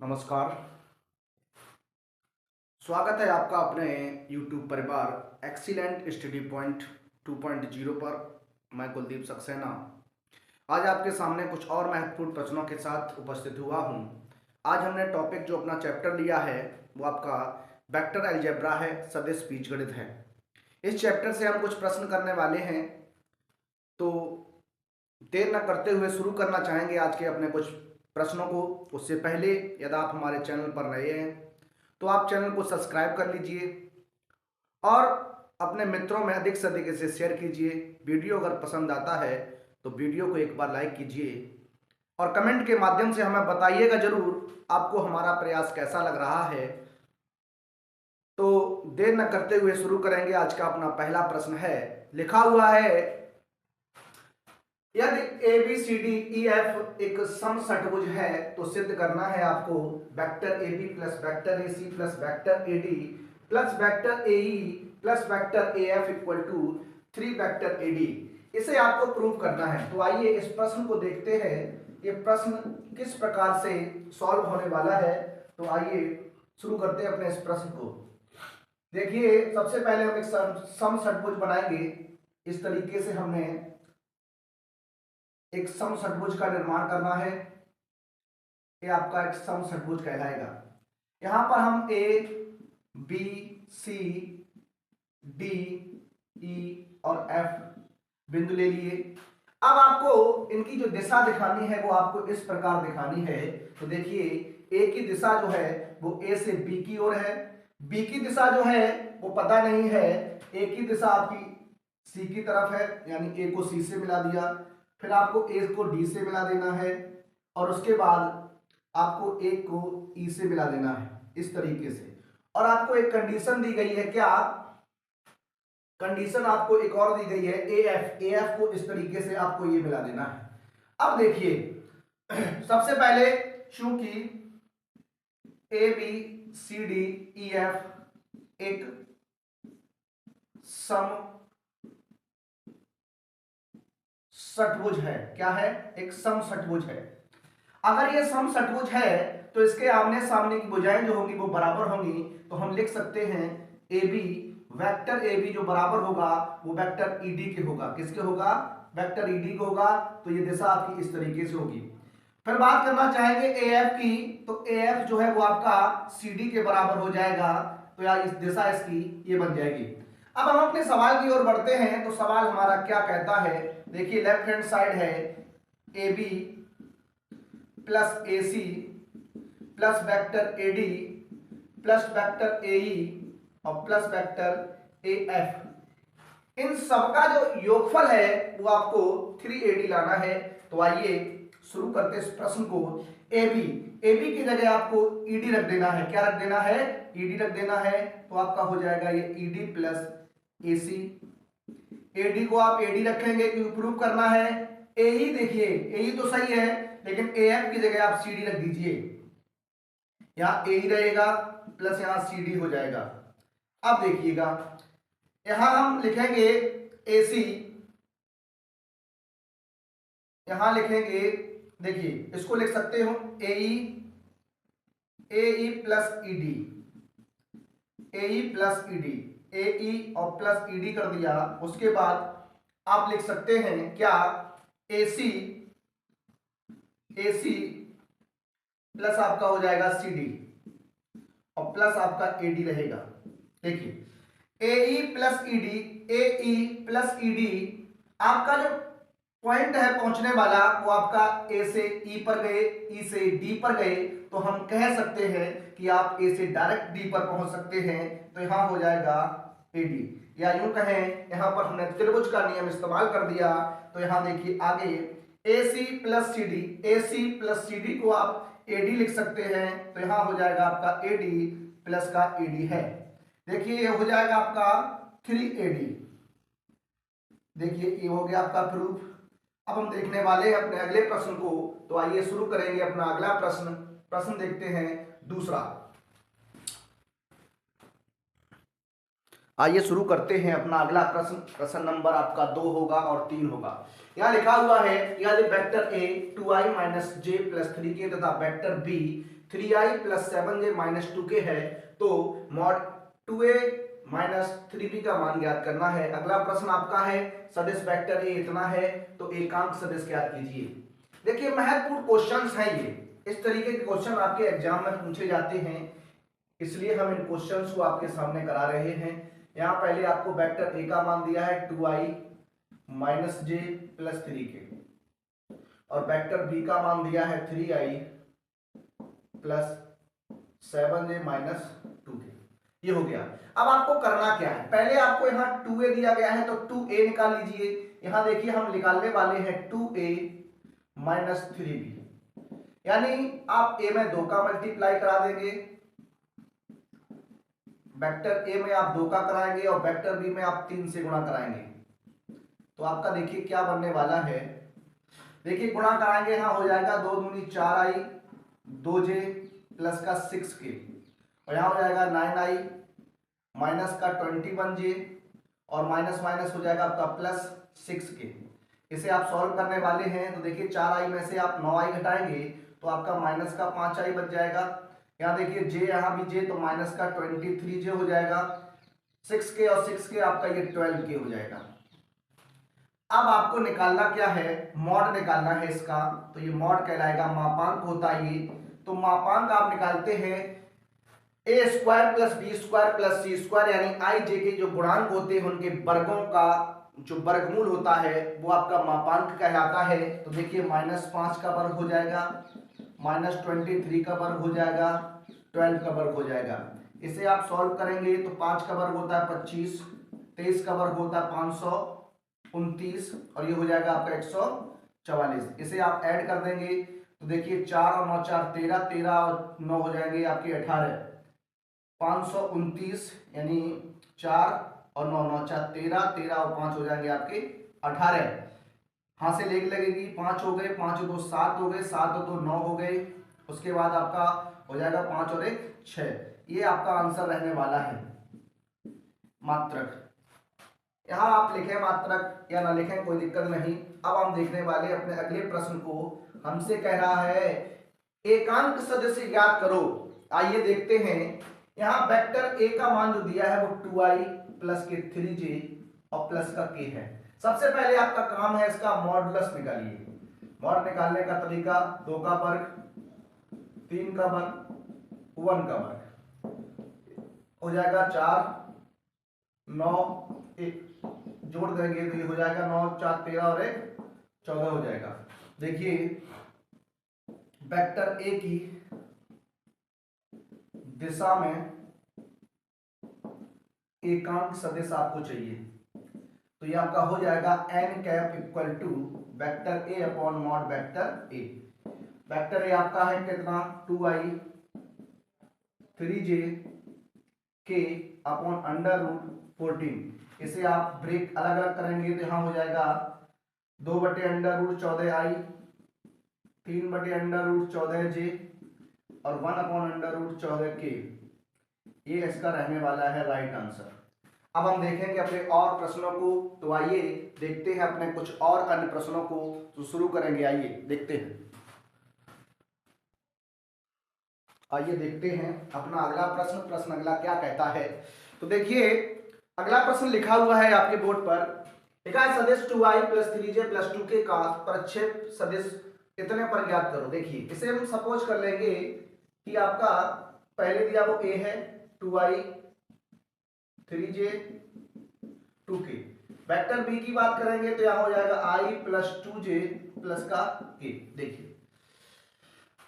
नमस्कार। स्वागत है आपका अपने YouTube परिवार एक्सीलेंट स्टडी पॉइंट 2.0 पर। मैं कुलदीप सक्सेना आज आपके सामने कुछ और महत्वपूर्ण प्रश्नों के साथ उपस्थित हुआ हूं। आज हमने टॉपिक जो अपना चैप्टर लिया है वो आपका वेक्टर अलजेब्रा है, सदिश बीजगणित है। इस चैप्टर से हम कुछ प्रश्न करने वाले हैं, तो देर न करते हुए शुरू करना चाहेंगे आज के अपने कुछ प्रश्नों को। उससे पहले यदि आप हमारे चैनल पर नए हैं तो आप चैनल को सब्सक्राइब कर लीजिए और अपने मित्रों में अधिक से अधिक इसे शेयर कीजिए। वीडियो अगर पसंद आता है तो वीडियो को एक बार लाइक कीजिए और कमेंट के माध्यम से हमें बताइएगा जरूर आपको हमारा प्रयास कैसा लग रहा है। तो देर न करते हुए शुरू करेंगे। आज का अपना पहला प्रश्न है, लिखा हुआ है, यदि A B C D E F एक समषटभुज है तो सिद्ध करना है आपको vector A B plus vector A C plus vector A D plus vector A E plus vector A F equal to 3 vector A D. इसे आपको प्रूव करना है। तो आइए इस प्रश्न को देखते हैं, ये प्रश्न किस प्रकार से सॉल्व होने वाला है। तो आइए शुरू करते हैं अपने इस प्रश्न को। देखिए, सबसे पहले हम एक समषटभुज बनाएंगे। इस तरीके से हमने एक समषटभुज का निर्माण करना है। ये आपका एक समषटभुज कहलाएगा। यहां पर हम ए बी सी डी ई और एफ बिंदु ले लिए। अब आपको इनकी जो दिशा दिखानी है वो आपको इस प्रकार दिखानी है। तो देखिए, ए की दिशा जो है वो ए से बी की ओर है, बी की दिशा जो है वो पता नहीं है, ए की दिशा आपकी सी की तरफ है, यानी ए को सी से मिला दिया, फिर आपको ए को डी से मिला देना है और उसके बाद आपको ए को ई से मिला देना है, इस तरीके से। और आपको एक कंडीशन दी गई है, क्या कंडीशन आपको एक और दी गई है, ए एफ को इस तरीके से आपको ये मिला देना है। अब देखिए, सबसे पहले चूंकि A B C D E F एक समषटभुज है, क्या है, एक समषटभुज है। अगर ये समषटभुज है तो इसके आमने सामने की भुजाएं जो होंगी वो बराबर होंगी। तो हम लिख सकते हैं A B, vector A B जो बराबर होगा वो वेक्टर ई डी के होगा। किसके होगा? वेक्टर ई डी को होगा। तो ये दिशा आपकी इस तरीके से होगी। फिर बात करना चाहेंगे ए एफ की, तो ए एफ जो है वो आपका सी डी के बराबर हो जाएगा। तो यार इस दिशा इसकी ये बन जाएगी। अब हम अपने सवाल की ओर बढ़ते हैं। तो सवाल हमारा क्या कहता है, देखिए, लेफ्ट हैंड साइड है A B plus A C plus vector A D plus vector A E और प्लस वेक्टर ए एफ। इन सबका जो योगफल है वो आपको 3AD लाना है। तो आइए शुरू करते इस प्रश्न को। ए बी की जगह आपको ईडी रख देना है। क्या रख देना है? ईडी रख देना है। तो आपका हो जाएगा ये ED plus A C. AD को आप एडी रखेंगे क्योंकि प्रूव करना है। ए ही देखिए, ए ही तो सही है, लेकिन ए एफ की जगह आप सी डी रख दीजिए। यहां ए ही रहेगा प्लस यहां सी डी हो जाएगा। अब देखिएगा, यहां हम लिखेंगे ए सी, यहां लिखेंगे, देखिए इसको लिख सकते हो ए ई प्लस ई डी, ए ई प्लस ई डी, ए ई और प्लस ई डी कर दिया। उसके बाद आप लिख सकते हैं क्या, ए सी प्लस आपका हो जाएगा सी डी और प्लस आपका ए डी रहेगा। देखिए, ए ई प्लस ई डी, ए ई प्लस ई डी, आपका जो पॉइंट है पहुंचने वाला वो आपका ए से ई पर गए, ई से डी पर गए। तो हम कह सकते हैं कि आप ए से डायरेक्ट डी पर पहुंच सकते हैं। तो यहां हो जाएगा एडी, या यूं कहें यहां पर हमने त्रिभुज का नियम इस्तेमाल कर दिया। तो यहां देखिए आगे ए सी प्लस सी डी, ए सी प्लस सी डी को आप एडी लिख सकते हैं। तो यहां हो जाएगा आपका एडी प्लस का एडी है। देखिए ये हो जाएगा आपका 3AD। देखिए ये हो गया आपका प्रूफ। अब हम देखने वाले हैं अपने अगले प्रश्न को। तो आइए शुरू करेंगे अपना अगला प्रश्न। प्रश्न देखते हैं दूसरा। आइए शुरू करते हैं अपना अगला प्रश्न। प्रश्न नंबर आपका 2 होगा और 3 होगा। यहाँ लिखा हुआ है यदि vector A 2i minus J plus 3k तथा vector B 3i plus 7j minus 2k है तो मॉड 2a माइनस 3b का मान ज्ञात करना है। अगला प्रश्न आपका है सदिश वेक्टर ए इतना है तो एकांक सदिश ज्ञात कीजिए। देखिए महत्वपूर्ण क्वेश्चंस हैं ये, इस तरीके के क्वेश्चन आपके एग्जाम में पूछे जाते हैं, इसलिए हम इन क्वेश्चंस को आपके सामने करा रहे हैं। यहाँ पहले आपको वेक्टर ए का मान दिया है 2i माइनस जे प्लस 3k और वेक्टर बी का मान दिया है 3i plus 7j minus 2k। ये हो गया। अब आपको करना क्या है, पहले आपको यहाँ 2a दिया गया है तो 2a निकाल लीजिए। यहाँ देखिए हम निकालने वाले हैं 2a माइनस 3b, यानी आप a में 2 का मल्टीप्लाई करा देंगे, वेक्टर a में आप 2 का कराएंगे और वेक्टर b में आप 3 से गुणा कराएंगे। तो आपका देखिए क्या बनने वाला है, देखिए गुणा कराएंगे यहाँ हो जाएगा 2 दूनी 4i 2j प्लस का 6k और यहाँ हो जाएगा 9i माइनस का 21j और माइनस माइनस हो जाएगा आपका प्लस 6k। इसे आप सॉल्व करने वाले हैं तो देखिए 4i में से आप 9i घटाएंगे तो आपका माइनस का 5i बच जाएगा। यहाँ देखिए j, यहाँ भी j तो माइनस का 23j हो जाएगा, 6k और 6k आपका ये 12k हो जाएगा। अब आपको निकालना क्या है, मॉड निकालना है इसका, तो ये मॉड कहलाएगा, मापांक होता है ये। तो मापांक आप निकालते हैं A square plus B square plus C square, यानी आई जे के जो गुणांक होते हैं उनके वर्गों का जो वर्गमूल होता है वो आपका मापांक कहलाता है। तो देखिए -5 का वर्ग हो जाएगा, -23 का वर्ग हो जाएगा, 12 का वर्ग हो जाएगा। इसे आप सॉल्व करेंगे तो 5 का वर्ग होता है 25, 23 का वर्ग होता है 529 और ये हो जाएगा आपका 144। इसे आप ऐड कर देंगे तो देखिए 4 और 9 4 13, 13 और 9 हो जाएंगे आपके 18, 529 यानी 4 और 9 9 4 13, 13 और 5 हो जाएंगे आपके 18। हाथ से लेख लगेगी, 5 हो गए, 5 और 2 7 हो गए, 7 और 2 9 हो गए, उसके बाद आपका हो जाएगा 5 और 1 6। ये आपका आंसर रहने वाला है मात्रक। यहाँ आप लिखें मात्रक या ना लिखें कोई दिक्कत नहीं। अब हम देखने वाले अपने अगले प्रश्न को, हमसे कह रहा है एकांक सदिश ज्ञात करो। आइए देखते हैं। यहाँ वेक्टर ए का मान जो दिया है वो 2i प्लस के 3j और प्लस का k है। सबसे पहले आपका काम है इसका मॉडुलस निकालिए। मॉड निकालने का तरीका 2 का वर्ग, 3 का वर्ग, 1 का वर्ग हो जाएगा 4, 9 1 जोड़ देंगे तो ये हो जाएगा 9 4 13 और 1 14 हो जाएगा। देखिए वेक्टर ए की दिशा में एकांक सदिश आपको चाहिए तो ये आपका हो जाएगा n cap equal to vector A upon mod vector A. Vector A आपका है कितना 2i 3j k अपॉन √14। इसे आप ब्रेक अलग अलग करेंगे तो यहां हो जाएगा 2/√14i 3/√14j और 1/√14k। ये इसका रहने वाला है राइट आंसर। अब हम देखेंगे अपने और प्रश्नों को, तो आइए देखते हैं अपने कुछ और अन्य प्रश्नों को। तो शुरू करेंगे, आइए देखते हैं। आइए देखते हैं अपना अगला प्रश्न अगला क्या कहता है। तो देखिए अगला प्रश्न लिखा हुआ है आपके बोर्ड पर, लिखा है सदिश 2i plus 3j plus 2k का प्रक्षेप सदिश इतने पर ज्ञात करो। देखिए इसे हम सपोज कर लेंगे कि आपका पहले दिया वो a है 2i 3j 2k। Vector B की बात करेंगे तो यहां हो जाएगा i प्लस 2j प्लस का k। देखिए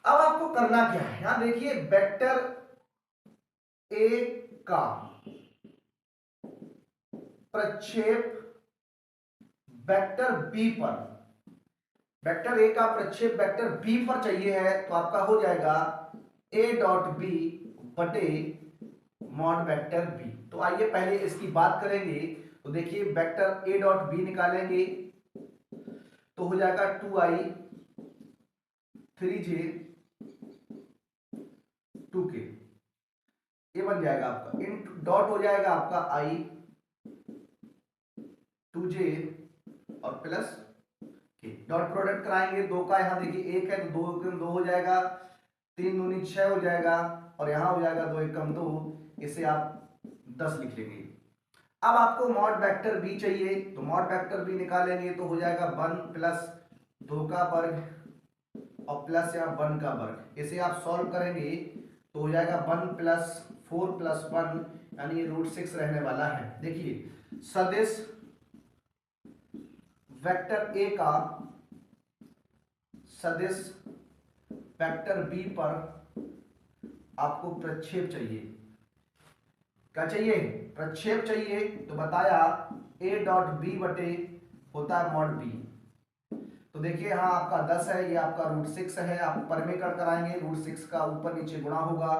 अब आपको करना क्या है, यहां देखिए वेक्टर ए का प्रक्षेप वेक्टर बी पर, वेक्टर ए का प्रक्षेप वेक्टर बी पर चाहिए है तो आपका हो जाएगा a डॉट बी बटे मॉड वेक्टर बी। तो आइए पहले इसकी बात करेंगे। तो देखिए वेक्टर a डॉट बी निकालेंगे तो हो जाएगा 2i 3j 2k, ये बन जाएगा आपका, इन डॉट हो जाएगा आपका i 2j और प्लस डॉट प्रोडक्ट कराएंगे, 2 का यहाँ देखिए 1 है तो 2 एकम 2 हो जाएगा, 3 दूनी 6 हो जाएगा और यहाँ हो जाएगा 2 एकम 2, इसे आप 10 लिख लेंगे। अब आपको मॉड वेक्टर बी चाहिए, तो मॉड वेक्टर बी निकालेंगे तो हो जाएगा 1 प्लस 2 का वर्ग और प्लस यहाँ 1 का वर्ग। इसे आप सॉल्व करेंगे तो हो जाएगा 1 प्लस 4 प्लस 1 यानी ये √6 रहने वाला है। देखिए सदिश वेक्टर ए का सदिश वेक्टर बी पर आपको प्रक्षेप चाहिए। क्या चाहिए? प्रक्षेप चाहिए। तो बताया a डॉट बी बटे होता है मॉड बी। तो देखिए यहाँ आपका 10 है, ये आपका √6 है, आप परमीकरण कराएंगे, √6 का ऊपर नीचे गुणा होगा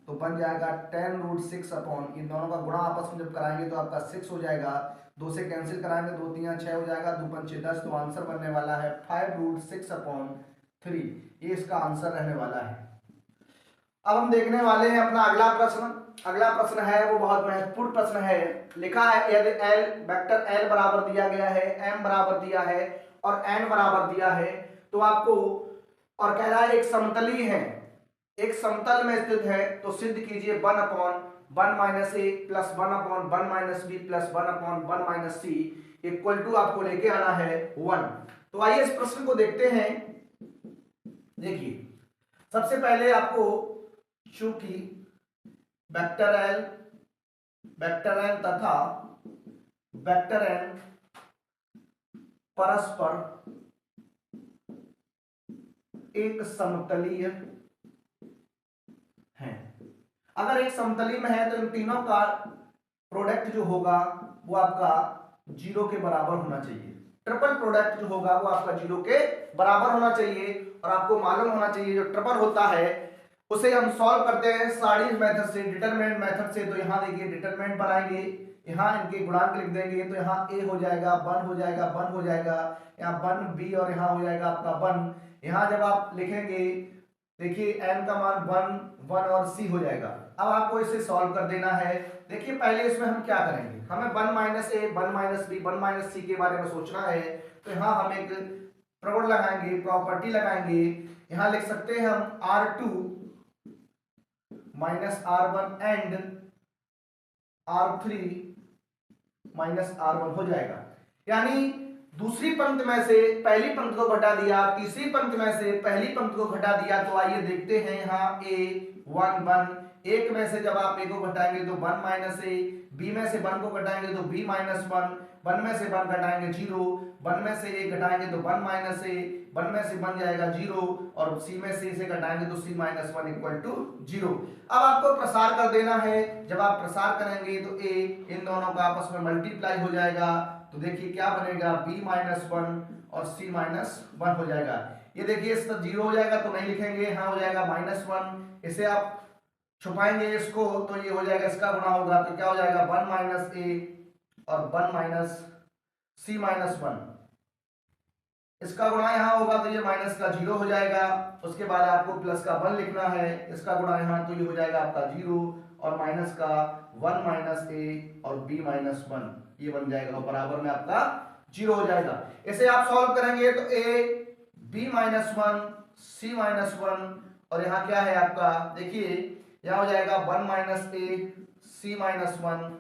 तो बन जाएगा 10 √6 अपॉन, इन दोनों का गुणा आपस में जब कराएंगे तो आपका 6 हो जाएगा, 2 से कैंसिल कराएंगे, 2 3 6 हो जाएगा, 2 5 10, तो आंसर बनने वाला है 5 √6 अपॉन 3। ये इसका आंसर रहने वाला है। अब हम देखने वाले हैं अपना अगला प्रश्न। अगला प्रश्न है वो बहुत महत्वपूर्ण प्रश्न है। लिखा है यदि एल वेक्टर एल बराबर दिया गया है, एम बराबर दिया है और एन बराबर दिया है, तो आपको और कह रहा है एक समतली है, एक समतल में स्थित है, तो सिद्ध कीजिए 1 upon 1 minus A plus 1 upon 1 minus B plus 1 upon 1 minus C equal to आपको लेके आना है 1। तो आइए इस प्रश्न को देखते हैं। देखिए सबसे पहले आपको चूंकि वेक्टर एल तथा वेक्टर एन परस्पर एक समतलीय है। अगर एक समतली में है तो इन तीनों का प्रोडक्ट जो होगा वो आपका 0 के बराबर होना चाहिए। ट्रिपल प्रोडक्ट जो होगा वो आपका 0 के बराबर होना चाहिए। और आपको मालूम होना चाहिए जो ट्रिपल होता है उसे हम सॉल्व करते हैं साड़ीज मेथड से, डिटरमिनेंट मेथड से। तो यहाँ देखिए डिटरमिनेंट बनाएंगे, यहाँ इनके गुणांक लिख देंगे, तो यहाँ a हो जाएगा 1 हो जाएगा 1 हो जाएगा, यहाँ 1 b और यहाँ हो जाएगा आपका 1। यहाँ जब आप लिखेंगे देखिए n का मान 1 1 और c हो जाएगा। अब आपको इसे सॉल्व कर देना है। देखिए पहले इसमें हम क्या करेंगे, हमें 1 minus A 1 minus B 1 minus सी के बारे में सोचना है। तो यहाँ हम एक प्रगुण लगाएंगे, प्रॉपर्टी लगाएंगे। यहाँ लिख सकते हैं हम R2 minus R1 and R3 minus R1 हो जाएगा। यानी दूसरी पंक्ति में से पहली पंक्ति को घटा दिया, तीसरी पंक्ति में से पहली पंक्ति को घटा दिया। तो आइए देखते हैं यहाँ a 1 1, एक में से जब आप a को घटाएंगे तो 1 माइनस ए, b में से 1 को घटाएंगे तो b माइनस 1, 1 में से 1 घटाएंगे 0, 1 में से a घटाएंगे तो 1 माइनस ए, 1 में से बन जाएगा 0 और c में से इसे घटाएंगे तो c माइनस 1 इक्वल टू 0। अब आपको प्रसार कर देना है। जब आप प्रसार करेंगे तो a इन दोनों का आपस में मल्टीप्लाई हो जाएगा। तो देखिए क्या बनेगा b माइनस 1 और c माइनस 1 हो जाएगा। ये देखिए इसका 0 हो जाएगा तो नहीं लिखेंगे, यहाँ हो जाएगा -1। इसे आप छुपाएंगे इसको तो ये हो जाएगा, इसका गुणा होगा तो क्या हो जाएगा 1 माइनस ए और 1 माइनस सी माइनस 1। इसका गुणा यहाँ होगा तो ये माइनस का 0 हो जाएगा। उसके बाद आपको प्लस का 1 लिखना है, इसका गुणा यहाँ तो ये हो जाएगा आपका 0 और माइनस का 1 माइनस ए और b माइनस 1, ये बन जाएगा और बराबर में आपका 0 हो जाएगा। इसे आप सॉल्व करेंगे तो a b minus 1 c minus 1 और यहाँ क्या है आपका, देखिए यहाँ हो जाएगा 1 माइनस ए सी माइनस 1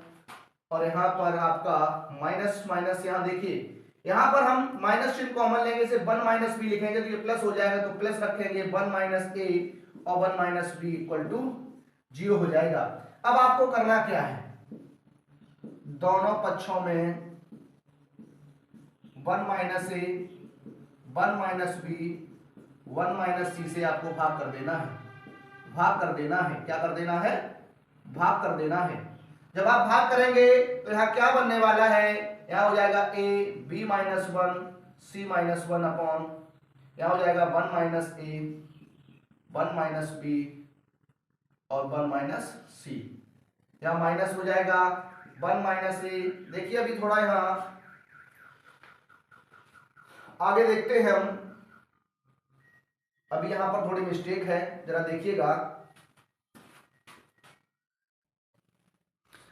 और यहाँ पर आपका माइनस माइनस, यहाँ देखिए यहाँ पर हम माइनस चिन्ह कॉमन लेंगे, इसे 1 माइनस बी लिखेंगे तो ये प्लस हो जाएगा, तो प्लस रखेंगे 1 माइनस ए और 1 माइनस बी इक्वल टू 0 हो जाएगा। अब आपको करना क्या है, दोनों पक्षों में 1 minus A 1 minus B 1 minus सी से आपको भाग कर देना है। भाग कर देना है, क्या कर देना है, भाग कर देना है। जब आप भाग करेंगे तो यहाँ क्या बनने वाला है, यहाँ हो जाएगा a b minus 1 c minus 1 upon, यहाँ हो जाएगा 1 माइनस a 1 माइनस b और 1 माइनस c, यहाँ माइनस हो जाएगा 1 माइनस a। देखिए अभी थोड़ा यहाँ आगे देखते हैं हम, अभी यहाँ पर थोड़ी मिस्टेक है, जरा देखिएगा।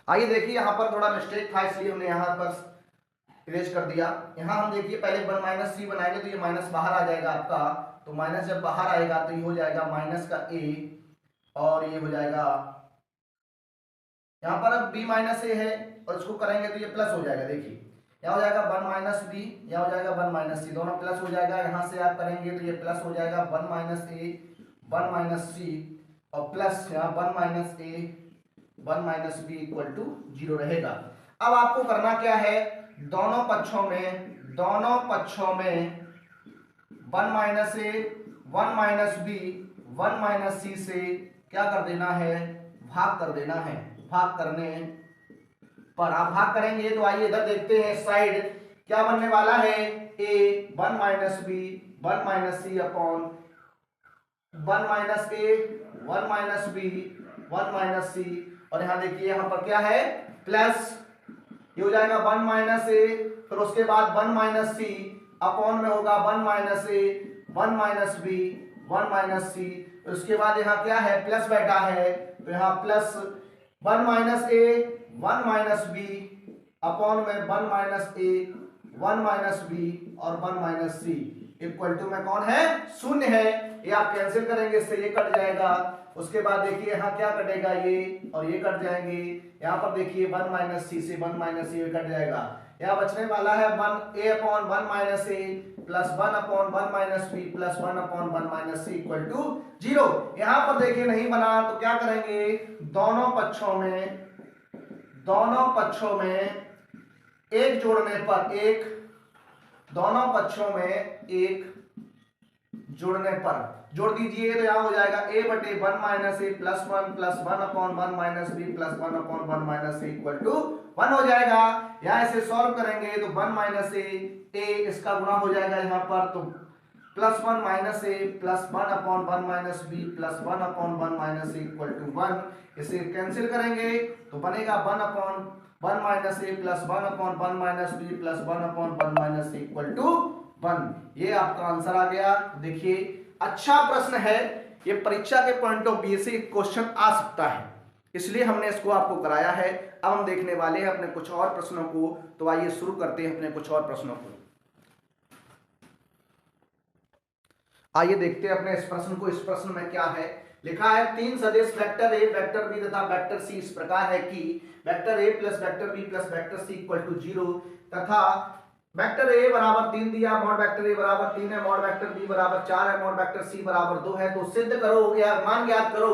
आइए देखिए यहाँ पर थोड़ा मिस्टेक था इसलिए हमने यहाँ पर इरेज कर दिया। यहाँ हम देखिए पहले 1 माइनस सी बनाएंगे तो ये माइनस बाहर आ जाएगा आपका, तो माइनस जब बाहर आएगा तो ये हो जाएगा माइनस का ए, और ये हो जाएगा यहाँ पर अब b माइनस ए है और इसको करेंगे तो ये प्लस हो जाएगा। देखिए यहाँ हो जाएगा 1 माइनस बी, यहाँ हो जाएगा 1 माइनस सी, दोनों प्लस हो जाएगा। यहाँ से आप करेंगे तो ये प्लस हो जाएगा 1 माइनस ए 1 माइनस सी, और प्लस यहाँ 1 minus A 1 minus B equal to 0 रहेगा। अब आपको करना क्या है, दोनों पक्षों में 1 minus A 1 minus B 1 minus सी से क्या कर देना है, भाग कर देना है। भाग करने पर आप भाग करेंगे तो आइए इधर देखते हैं साइड क्या बनने वाला है, a 1 minus B 1 minus C upon 1 minus A 1 minus B 1 minus C, और यहाँ देखिए यहाँ पर क्या है प्लस, ये हो जाएगा 1 माइनस ए, फिर उसके बाद 1 माइनस सी अपॉन में होगा 1 minus A 1 minus B 1 minus सी, उसके बाद यहाँ क्या है प्लस बैठा है तो यहाँ plus 1 minus A 1 minus B upon में 1 माइनस ए 1 माइनस बी और 1 माइनस सी इक्वल टू में कौन है, शून्य है। ये आप कैंसिल करेंगे, इससे ये कट जाएगा। उसके बाद देखिए यहाँ क्या कटेगा, ये और ये कट जाएंगे। यहाँ पर देखिए 1 माइनस सी से 1 माइनस सी कट जाएगा। यहाँ बचने वाला है 1 A upon 1 minus A plus 1 upon 1 minus B plus 1 upon 1 minus C equal to 0। यहाँ पर देखिए नहीं बना तो क्या करेंगे, दोनों पक्षों में एक जोड़ने पर एक, दोनों पक्षों में एक जोड़ने पर जोड़ दीजिए तो यहाँ हो जाएगा a बटे 1 minus A plus 1 upon 1 minus B plus 1 upon 1 minus C equal to 1 हो जाएगा। यहाँ इसे सॉल्व करेंगे तो 1 माइनस ए इसका गुणा हो जाएगा यहाँ पर, तो plus 1 minus A plus 1 upon 1 minus B plus 1 upon 1 minus C equal to 1। इसे कैंसिल करेंगे तो बनेगा 1 upon 1 minus A plus 1 upon 1 minus B plus 1 upon 1 minus C equal to 1। ये आपका आंसर आ गया। देखिए अच्छा प्रश्न है, ये परीक्षा के पॉइंट ऑफ व्यू से क्वेश्चन आ सकता है, इसलिए हमने इसको आपको कराया है। अब हम देखने वाले हैं अपने कुछ और प्रश्नों को, तो आइए शुरू करते हैं अपने कुछ और प्रश्नों को। आइए देखते हैं अपने इस प्रश्न को। इस प्रश्न में क्या है लिखा है, 3 सदिश वेक्टर ए वेक्टर बी तथा वेक्टर सी इस प्रकार है कि vector A plus vector B plus vector C equal to 0 तथा वेक्टर ए बराबर 3 दिया, मॉड वेक्टर ए बराबर 3 है, मॉड वेक्टर बी बराबर 4 है, मॉड वेक्टर सी बराबर 2 है। तो सिद्ध करो या मान ज्ञात करो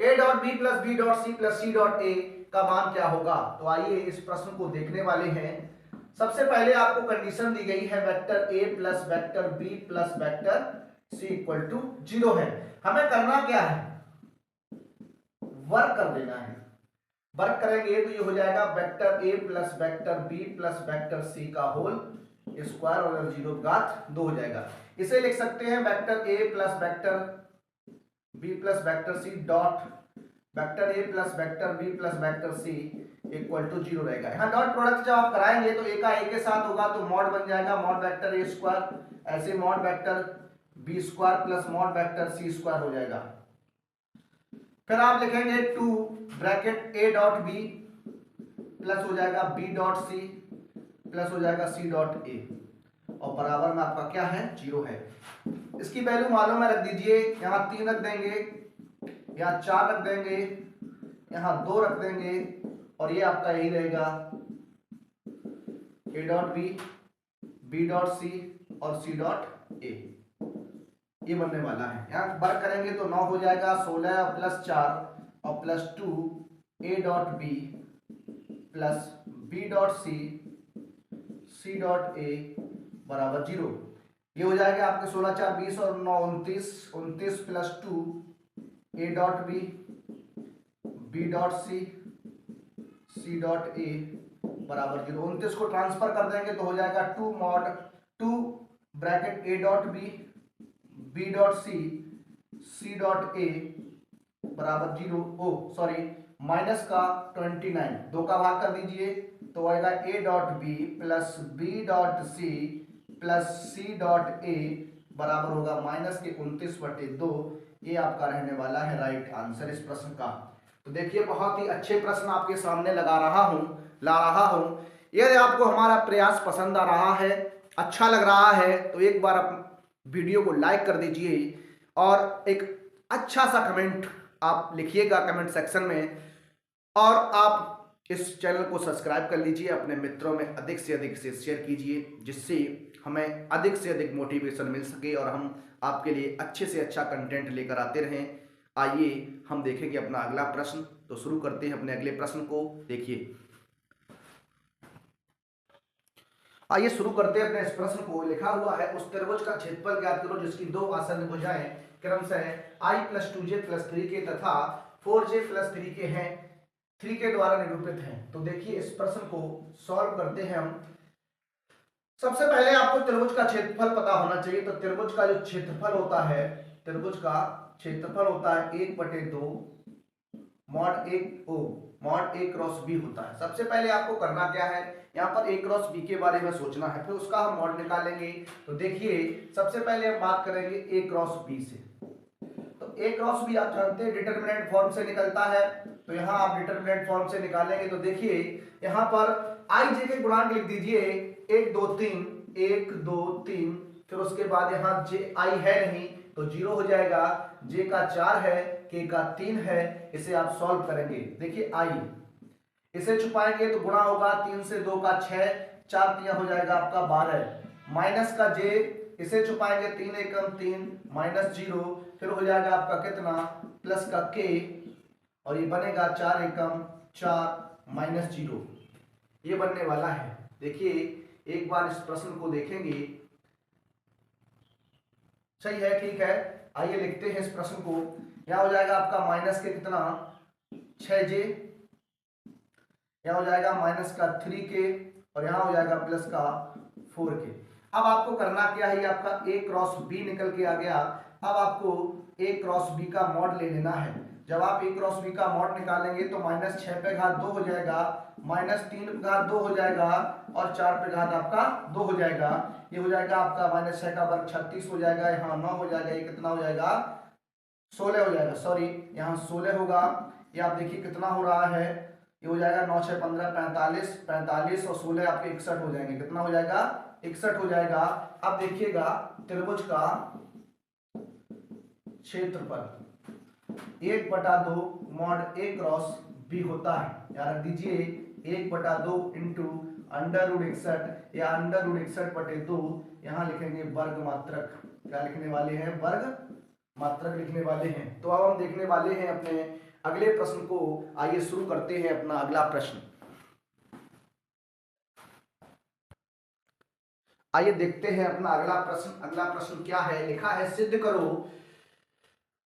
a dot B plus B dot C plus C dot A का मान क्या होगा। तो आइए इस प्रश्न को देखने वाले हैं। सबसे पहले आपको कंडीशन दी गई है vector A plus vector B plus vector C equal to 0 है। हमें करना क्या है, वर्क कर देना है। वर्क करेंगे तो ये हो जाएगा vector A plus vector B plus vector C का होल स्क्वायर और 0 घात 2 हो जाएगा। इसे लिख सकते हैं vector A plus vector B plus vector C dot vector A plus vector B plus vector C equal to 0 रहेगा। यहाँ डॉट प्रोडक्ट जब आप कराएंगे तो ए का ए के साथ होगा तो मॉड बन जाएगा मॉड वेक्टर ए स्क्वायर, ऐसे mod vector B square plus mod vector C square हो जाएगा। फिर आप लिखेंगे 2 bracket A dot B plus हो जाएगा बी डॉट सी प्लस हो जाएगा सी डॉट ए, और बराबर में आपका क्या है 0 है। इसकी वैल्यू मालूम है, रख दीजिए। यहाँ 3 रख देंगे, यहाँ 4 रख देंगे, यहाँ 2 रख देंगे, और ये आपका यही रहेगा A dot B dot C और सी डॉट ए, ये बनने वाला है। यहाँ वर्क करेंगे तो 9 हो जाएगा, 16 प्लस 4 और plus 2 A dot B plus B dot C dot A बराबर 0। ये हो जाएगा आपके 16 4 20 और 9 29 plus 2 A dot B dot C dot A बराबर 0। 29 को ट्रांसफर कर देंगे तो हो जाएगा 2 mod 2 bracket A dot B dot C dot A बराबर 0, ओ सॉरी माइनस का 29, 2 का भाग कर दीजिए तो आएगा A dot B plus B dot C plus C dot A बराबर होगा माइनस के 29/2। ये आपका रहने वाला है राइट आंसर इस प्रश्न का। तो देखिए बहुत ही अच्छे प्रश्न आपके सामने ला रहा हूं। यदि आपको हमारा प्रयास पसंद आ रहा है, अच्छा लग रहा है, तो एक बार आप वीडियो को लाइक कर दीजिए और एक अच्छा सा कमेंट आप लिखिएगा कमेंट सेक्शन में, और आप इस चैनल को सब्सक्राइब कर लीजिए, अपने मित्रों में अधिक से अधिक से शेयर कीजिए, जिससे हमें अधिक से अधिक मोटिवेशन मिल सके और हम आपके लिए अच्छे से अच्छा कंटेंट लेकर आते रहें। आइए हम देखेंगे अपना अगला प्रश्न। तो शुरू करते हैं अपने अगले प्रश्न को। देखिए, आइए शुरू करते हैं अपने इस प्रश्न को। लिखा हुआ है, उस त्रिभुज का क्षेत्रफल ज्ञात करो जिसकी दो आसन्न भुजाएं क्रमशः i + 2j + 3k तथा 4j + 3k हैं, 3 के द्वारा निरूपित हैं। तो देखिए, इस प्रश्न को सॉल्व करते हैं हम। सबसे पहले आपको त्रिभुज का क्षेत्रफल पता होना चाहिए। तो त्रिभुज का जो क्षेत्रफल होता है, त्रिभुज का क्षेत्रफल होता है 1/2 मॉड 1 ओ मॉड a क्रॉस b होता है। सबसे पहले आपको करना क्या है, यहाँ पर a क्रॉस b के बारे में सोचना है, फिर उसका हम मॉड निकालेंगे। तो देखिए, सबसे पहले हम बात करेंगे a क्रॉस b से। तो a क्रॉस b आप जानते हैं डिटरमिनेंट फॉर्म से निकलता है। तो यहाँ आप डिटरमिनेंट फॉर्म से निकालेंगे। तो देखिए, यहाँ पर i j के गुणांक लिख दीजिए 1 2 3 1 2 3, फिर उसके बाद यहाँ j i है नहीं तो 0 हो जाएगा, j का 4 है, k का 3 है। इसे आप सॉल्व करेंगे। देखिए i, इसे छुपाएंगे तो गुणा होगा 3 से 2 का 6, 4 तिया हो जाएगा आपका 12, माइनस का j, इसे छुपाएंगे 3 एकम 3 माइनस 0, फिर हो जाएगा आपका कितना प्लस का k, और ये बनेगा 4 एकम 4 माइनस 0, ये बनने वाला है। देखिए, एक बार इस प्रश्न को देखेंगे। सही है, ठीक है। आइए लिखते हैं इस प्रश्न को। यहाँ हो जाएगा आपका माइनस के कितना 6j, यहाँ हो जाएगा माइनस का 3k, और यहाँ हो जाएगा प्लस का 4k। अब आपको करना क्या है, आपका a क्रॉस b निकल के आ गया। अब आपको a क्रॉस b का मॉड ले लेना है। जब आप a क्रॉस b का मॉड निकालेंगे तो -6/2 हो जाएगा, -3/2 हो जाएगा, और 4/2 आपका 2 हो जाएगा। ये हो जाएगा आपका -6 का वर्ग 36 हो जाएगा, यहाँ 9 हो जाएगा, ये कितना हो जाएगा 16 हो जाएगा, सॉरी यहाँ 16 होगा। ये आप देखिए कितना हो रहा है, ये हो जाएगा 9 6 15 45, 45 और 16 आपके 61 हो जाएंगे। कितना हो जाएगा 61 हो जाएगा। अब देखिएगा, त्रिभुज का क्षेत्रफल 1/2 मॉड a क्रॉस b होता है। याद रख दीजिए 1/2 इंटू √61 या √61/2, यहाँ लिखेंगे वर्ग मात्रक। क्या लिखने वाले हैं, वर्ग मात्रक लिखने वाले हैं। तो अब हम देखने वाले हैं अपने अगले प्रश्न को। आइए शुरू करते हैं अपना अगला प्रश्न। आइए देखते हैं अपना अगला प्रश्न। अगला प्रश्न क्या है, लिखा है सिद्ध करो।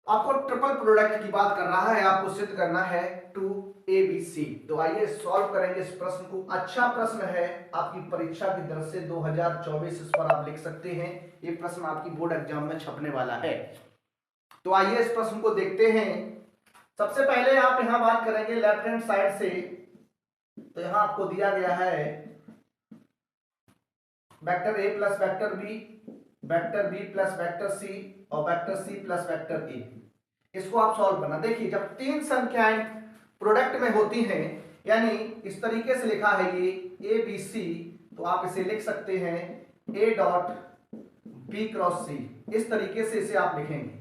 आपको ट्रिपल प्रोडक्ट की बात कर रहा है, आपको सिद्ध करना है 2abc। तो आइए सॉल्व करेंगे इस प्रश्न को। अच्छा प्रश्न है, आपकी परीक्षा की तरफ से 2024 इस पर आप लिख सकते हैं। ये प्रश्न आपकी बोर्ड एग्जाम में छपने वाला है। तो आइए इस प्रश्न को देखते हैं। सबसे पहले आप यहां बात करेंगे लेफ्ट हैंड साइड से। तो यहां आपको दिया गया है vector a plus vector b, vector b plus vector c और vector c plus vector a। इसको आप सॉल्व करना। देखिए, जब तीन संख्याएं प्रोडक्ट में होती हैं, यानी इस तरीके से लिखा है ये a b c, तो आप इसे लिख सकते हैं a dot b cross c। इस तरीके से इसे आप लिखेंगे।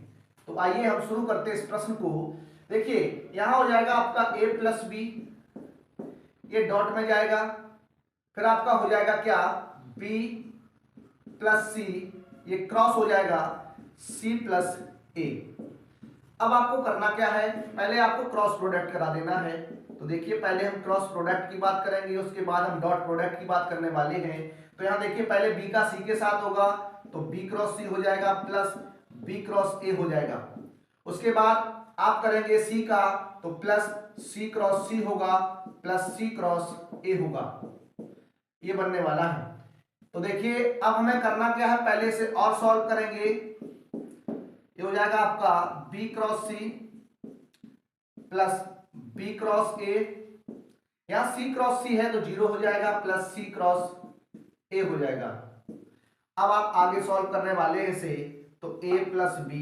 तो आइए हम शुरू करते हैं इस प्रश्न को। देखिए, यहां हो जाएगा आपका a प्लस b, ये डॉट में जाएगा, फिर आपका हो जाएगा क्या b प्लस c, ये क्रॉस हो जाएगा c प्लस a। अब आपको करना क्या है, पहले आपको क्रॉस प्रोडक्ट करा देना है। तो देखिए, पहले हम क्रॉस प्रोडक्ट की बात करेंगे, उसके बाद हम डॉट प्रोडक्ट की बात करने वाले हैं। तो यहाँ देखिए, पहले b का c के साथ होगा तो b क्रॉस c हो जाएगा प्लस b क्रॉस a हो जाएगा। उसके बाद आप करेंगे c का, तो प्लस c क्रॉस c होगा प्लस c क्रॉस a होगा, ये बनने वाला है। तो देखिए, अब हमें करना क्या है, पहले से और सॉल्व करेंगे। ये हो जाएगा आपका b cross c plus b cross a, यहां c क्रॉस c है तो 0 हो जाएगा प्लस c क्रॉस a हो जाएगा। अब आप आगे सॉल्व करने वाले हैं इसे, तो a plus b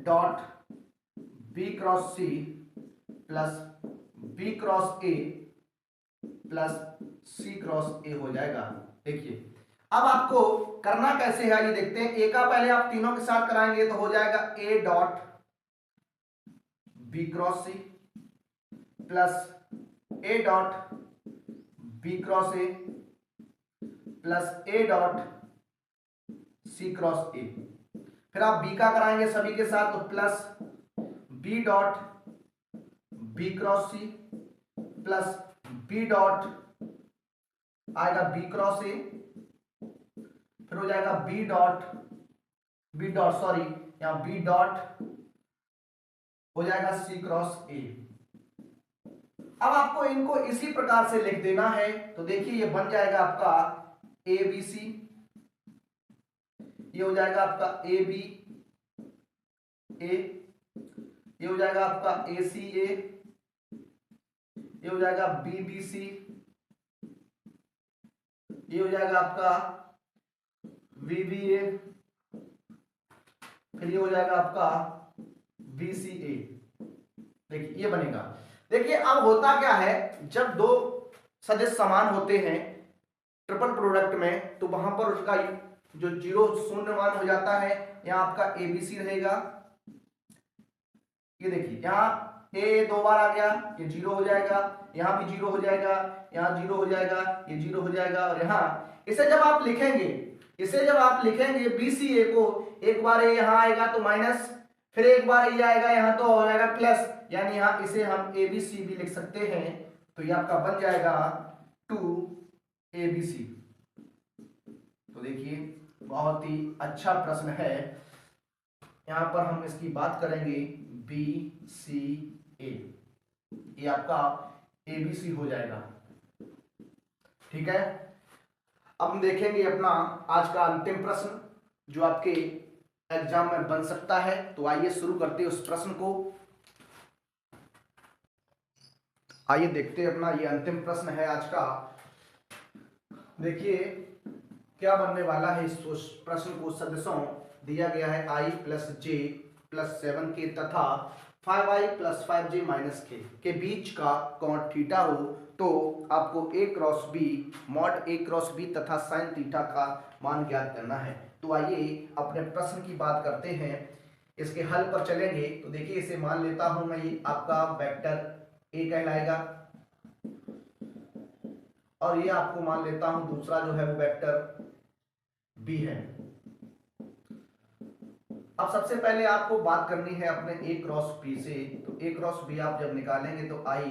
dot b cross c plus b cross a plus C cross A हो जाएगा। देखिए अब आपको करना कैसे है ये देखते हैं। ए का पहले आप तीनों के साथ कराएंगे तो हो जाएगा A dot B cross C plus A dot B cross A plus A dot C cross A. फिर आप बी का कराएंगे सभी के साथ तो plus B dot B cross C plus B dot आएगा बी क्रॉस ए, फिर हो जाएगा बी डॉट सॉरी यहां बी डॉट हो जाएगा सी क्रॉस ए। अब आपको इनको इसी प्रकार से लिख देना है तो देखिए ये बन जाएगा आपका ए बी सी, ये हो जाएगा आपका ए बी ए, ये हो जाएगा आपका ए सी ए, ये हो जाएगा बी बी सी, ये हो जाएगा आपका वी बी ए, फिर ये हो जाएगा आपका वी सी ए। देखिए ये बनेगा। देखिए अब होता क्या है जब दो सदिश समान होते हैं ट्रिपल प्रोडक्ट में तो वहां पर उसका जो जीरो शून्यमान हो जाता है। यहाँ आपका एबीसी रहेगा, ये देखिए यहाँ ए दो बार आ गया ये जीरो हो जाएगा, यहाँ भी जीरो हो जाएगा, यहाँ जीरो हो जाएगा, ये जीरो हो जाएगा और यहाँ इसे जब आप लिखेंगे बीसीए को एक बार ये यहाँ आएगा तो माइनस, फिर एक बार ये आएगा यहाँ तो हो जाएगा प्लस, यानी यहाँ इसे हम एबीसी भी लिख सकते हैं तो ये आपका बन जाएगा 2abc। तो देखिए बहुत ही अच्छा प्रश्न है। यहाँ पर हम इसकी बात करेंगे बी सी ए, ये आपका एबीसी हो जाएगा। ठीक है, अब हम देखेंगे अपना आज का अंतिम प्रश्न जो आपके एग्जाम में बन सकता है। तो आइए शुरू करते हैं उस प्रश्न को। आइए देखते हैं अपना ये अंतिम प्रश्न है आज का। देखिए क्या बनने वाला है। इस प्रश्न को सदस्यों दिया गया है i plus J plus 7k तथा 5i प्लस 5j माइनस के बीच का कोण थीटा हो तो आपको a cross b mod a cross b तथा साइन थीटा का मान ज्ञात करना है। तो आइए अपने प्रश्न की बात करते हैं, इसके हल पर चलेंगे। तो देखिए इसे मान लेता हूं मैं, ये आपका वेक्टर a कहलाएगा और ये आपको मान लेता हूं दूसरा जो है वो वेक्टर b है। अब सबसे पहले आपको बात करनी है अपने a क्रॉस b से। तो a क्रॉस b आप जब निकालेंगे तो i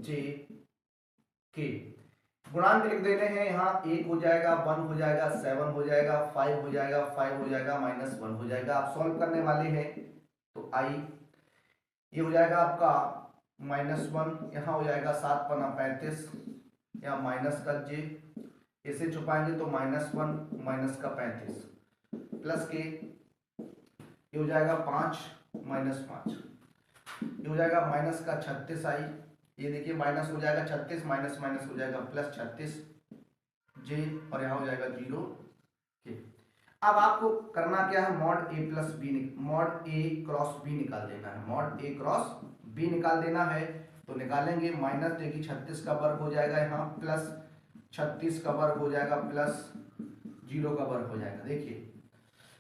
j k गुणांक लिख देने हैं। यहाँ 1 हो जाएगा, 1 हो जाएगा, 7 हो जाएगा, 5 हो जाएगा, 5 हो जाएगा, -1 हो जाएगा। आप सॉल्व करने वाले हैं तो i ये हो जाएगा आपका -1, यहाँ हो जाएगा 7 पन्ना 35, यहाँ माइनस का j, इसे छुपाएंगे तो -1 माइनस का 35 प्लस के, ये हो जाएगा 5 -5, ये हो जाएगा माइनस का 36i, ये देखिए माइनस हो जाएगा 36 माइनस माइनस हो जाएगा प्लस 36 j और यहाँ हो जाएगा 0 के। अब आपको करना क्या है, mod a plus B mod a cross b निकाल देना है। मॉड a क्रॉस b निकाल देना है तो निकालेंगे। माइनस देखिए 36 का वर्ग हो जाएगा यहाँ, प्लस 36 का वर्ग हो जाएगा, प्लस 0 का वर्ग हो जाएगा। देखिए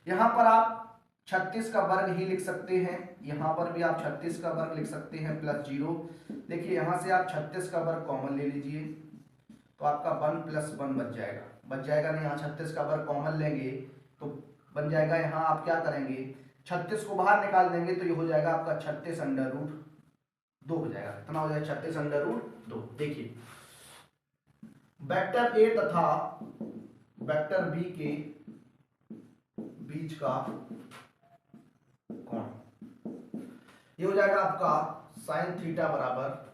यहाँ पर आप 36 का वर्ग ही लिख सकते हैं, यहाँ पर भी आप 36 का वर्ग लिख सकते हैं प्लस 0। देखिए यहाँ से आप 36 का वर्ग कॉमन ले लीजिए तो आपका 1 + 1 बच जाएगा नहीं। यहाँ 36 का वर्ग कॉमन लेंगे तो बन जाएगा, यहाँ आप क्या करेंगे 36 को बाहर निकाल देंगे तो ये हो जाएगा आपका 36√2 हो जाएगा। कितना हो जाएगा 36√2। देखिए वेक्टर ए तथा वेक्टर बी के बीच का कोण ये हो जाएगा आपका साइन थीटा बराबर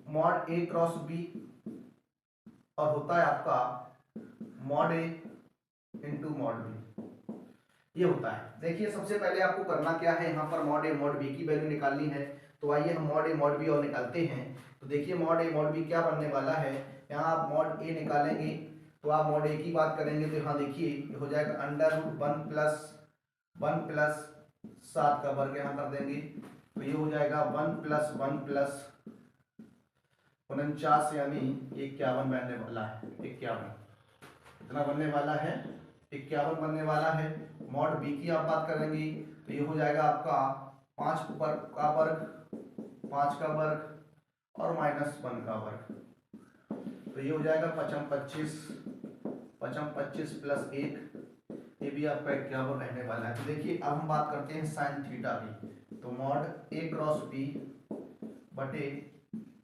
मॉड ए क्रॉस बी और होता है आपका मॉड ए इंटू मॉड बी, ये होता है। देखिए सबसे पहले आपको करना क्या है, यहाँ पर मॉड ए मॉड बी की वैल्यू निकालनी है। तो आइए हम मॉड ए मॉड बी और निकालते हैं। तो देखिए मॉड ए मॉड बी क्या बनने वाला है, यहाँ आप मॉड ए निकालेंगे तो आप मॉड ए की बात करेंगे तो यहाँ देखिए हो जाएगा √1 + 7 का वर्ग यहाँ कर देंगे तो ये हो जाएगा 1 + 1 + 49 यानी 51 बनने वाला है। 51 कितना बनने वाला है? 51 बनने वाला है। मॉड बी की आप बात करेंगे तो ये हो जाएगा आपका 5 का वर्ग, 5 का वर्ग और -1 का वर्ग, तो ये हो जाएगा 55 25, 55 25 प्लस 1, ये भी आपका 51 रहने वाला है। तो देखिए अब हम बात करते हैं साइन थीटा की, तो मॉड ए क्रॉस बी बटे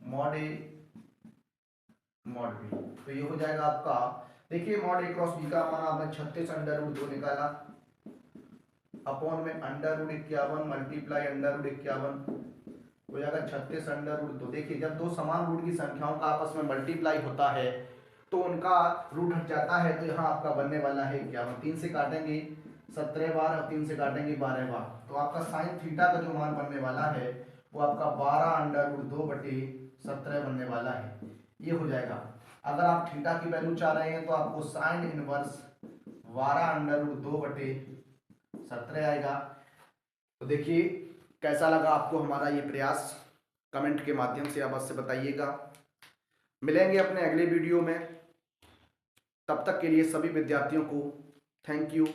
मॉड ए मॉड बी, तो ये हो जाएगा आपका, देखिए मॉड ए क्रॉस बी का मान आपने 36 अंडर रूट 2 निकाला अपॉन में under root 51 multiply under root 51 हो जाएगा 36 अंडर रूट 2। देखिए जब दो समान रूट की संख्याओं का आपस में मल्टीप्लाई होता है तो उनका रूट हट जाता है, तो यहाँ आपका बनने वाला है 51। 3 से काटेंगे 17 बार और 3 से काटेंगे 12 बार, तो आपका साइन थीटा का जो मान बनने वाला है वो आपका 12 अंडर रूट 2 बटे 17 बनने वाला है, ये हो जाएगा। अगर आप थीटा की वैल्यू चाह रहे हैं तो आपको साइन इनवर्स 12 अंडर रूट 2 बटे 17 आएगा। तो देखिए कैसा लगा आपको हमारा ये प्रयास, कमेंट के माध्यम से अवश्य बताइएगा। मिलेंगे अपने अगले वीडियो में, तब तक के लिए सभी विद्यार्थियों को थैंक यू।